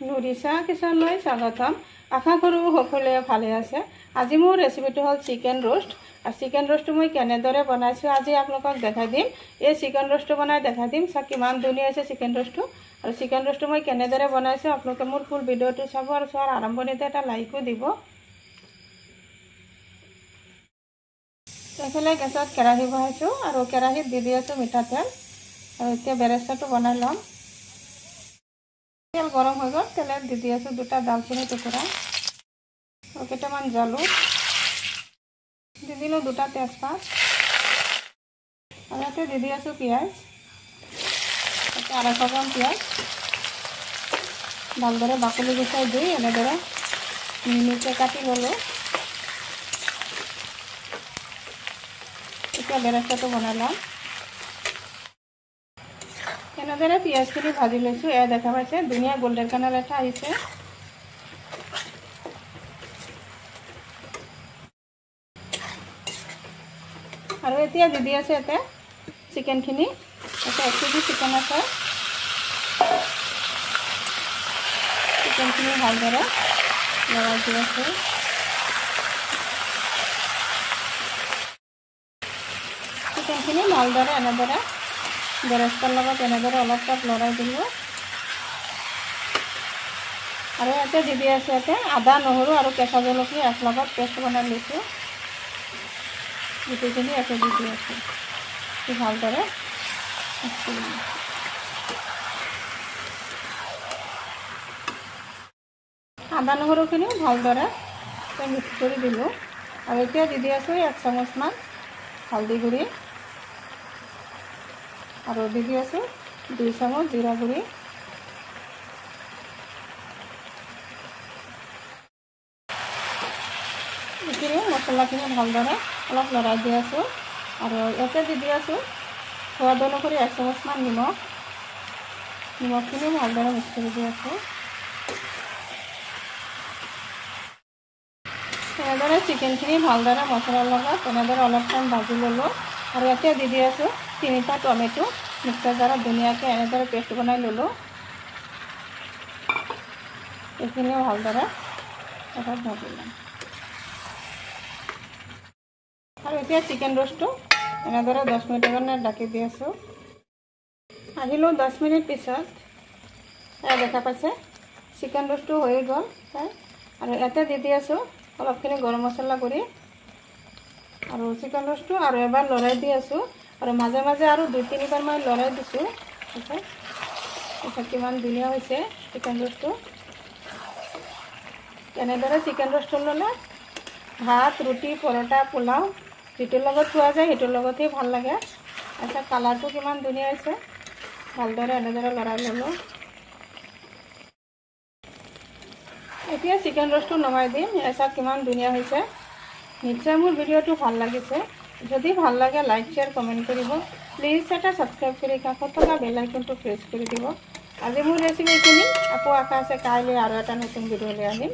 নুৰিছা কিচেনলৈ স্বাগতম। আশা কৰোঁ সকলোৱে ভালে আছে। আজি মোৰ ৰেচিপিটো হ'ল চিকেন ৰোষ্ট। আৰু চিকেন ৰোষ্টটো মই কেনেদৰে বনাইছোঁ আজি আপোনালোকক দেখাই দিম। এই চিকেন ৰোষ্টটো বনাই দেখাই দিম। চাওক কিমান ধুনীয়া হৈছে চিকেন ৰোষ্টটো। আৰু চিকেন ৰোষ্টটো মই কেনেদৰে বনাইছোঁ আপোনালোকে মোৰ ফুল ভিডিঅ'টো চাব আৰু চোৱাৰ আৰম্ভণিতে এটা লাইকো দিব। এইফালে গেছত কেৰাহী বহাইছোঁ আৰু কেৰাহীত দি আছোঁ মিঠাতেল। আৰু এতিয়া বেৰেষ্টাটো বনাই ল'ম। তেল গৰম হৈ গ'ল। তেলত দি আছোঁ দুটা দালচেনি টুকুৰা আৰু কেইটামান জালুক, দি দিলোঁ দুটা তেজপাত আৰু ইয়াতে দি আছোঁ পিঁয়াজ। ইয়াতে 250 গ্ৰাম পিঁয়াজ ভালদৰে বাকলি গুচাই দি এনেদৰে মিহিকৈ কাটি ল'লোঁ। এতিয়া বেৰেষ্টাটো বনাই ল'ম। এনেদৰে পিঁয়াজখিনি ভাজি লৈছোঁ। এয়া দেখা পাইছে ধুনীয়া গোল্ডেন কালাৰ এটা আহিছে। আৰু এতিয়া দি আছে ইয়াতে চিকেনখিনি। ইয়াতে 1 কেজি চিকেন আছে। চিকেনখিনি ভালদৰে লৰাই দি আছে। চিকেনখিনি ভালদৰে এনেদৰে বেৰেষ্টাৰ লগত এনেদৰে অলপ টাইম লৰাই দিলোঁ। আৰু ইয়াতে দি আছে ইয়াতে আদা, নহৰু আৰু কেঁচা জলকীয়া একেলগত পেষ্ট বনাই লৈছোঁ। গোটেইখিনি ইয়াতে দি আছোঁ। ভালদৰে আদা নহৰুখিনিও ভালদৰে মিক্স কৰি দিলোঁ। আৰু এতিয়া দি আছোঁ 1 চামুচমান হালধি গুড়ি আৰু দি আছোঁ 2 চামুচ জিৰা গুড়ি। এইখিনি মছলাখিনি ভালদৰে অলপ লৰাই দি আছোঁ। আৰু ইয়াতে দি আছোঁ সোৱাদ অনুসৰি 1 চামুচমান নিমখ। নিমখখিনি ভালদৰে মিক্স কৰি দি আছোঁ। এনেদৰে চিকেনখিনি ভালদৰে মছলাৰ লগত এনেদৰে অলপ টাইম ভাজি ল'লোঁ। আৰু ইয়াতে দি আছোঁ 3টা টমেটো মিক্সাৰ জাৰত ধুনীয়াকৈ এনেদৰে পেষ্ট বনাই ল'লোঁ। এইখিনিও ভালদৰে অলপ ভাজি ল'ম। আৰু এতিয়া চিকেন ৰোষ্টটো এনেদৰে 10 মিনিটৰ কাৰণে ঢাকি দি আছোঁ। আহিলোঁ 10 মিনিট পিছত। এয়া দেখা পাইছে চিকেন ৰোষ্টটো হৈ গ'ল। আৰু ইয়াতে দি আছোঁ অলপখিনি গৰম মছলা গুড়ি আৰু চিকেন ৰোষ্টটো আৰু এবাৰ লৰাই দি আছোঁ। আৰু মাজে মাজে আৰু 2-3 বাৰ মই লৰাই দিছোঁ। কিমান ধুনীয়া হৈছে চিকেন ৰোষ্টটো। এনেদৰে চিকেন ৰোষ্টটো ল'লে ভাত, ৰুটি, পৰঠা, পোলাও যিটোৰ লগত খোৱা যায় সেইটোৰ লগতেই ভাল লাগে। তাৰপিছত কালাৰটো কিমান ধুনীয়া হৈছে। ভালদৰে এনেদৰে লৰাই ল'লোঁ। এতিয়া চিকেন ৰোষ্টটো নমাই দিম। এয়া কিমান ধুনীয়া হৈছে। নিশ্চয় মোৰ ভিডিঅ'টো ভাল লাগিছে। যদি ভাল লাগে লাইক, শ্বেয়াৰ, কমেণ্ট কৰিব। প্লিজ এটা ছাবস্ক্ৰাইব কৰি কাষত থকা বেল আইকনটো প্ৰেছ কৰি দিব। আজি মোৰ ৰেচিপি এইখিনি। আকৌ আশা আছে কাইলৈ আৰু এটা নতুন ভিডিঅ' লৈ আহিম।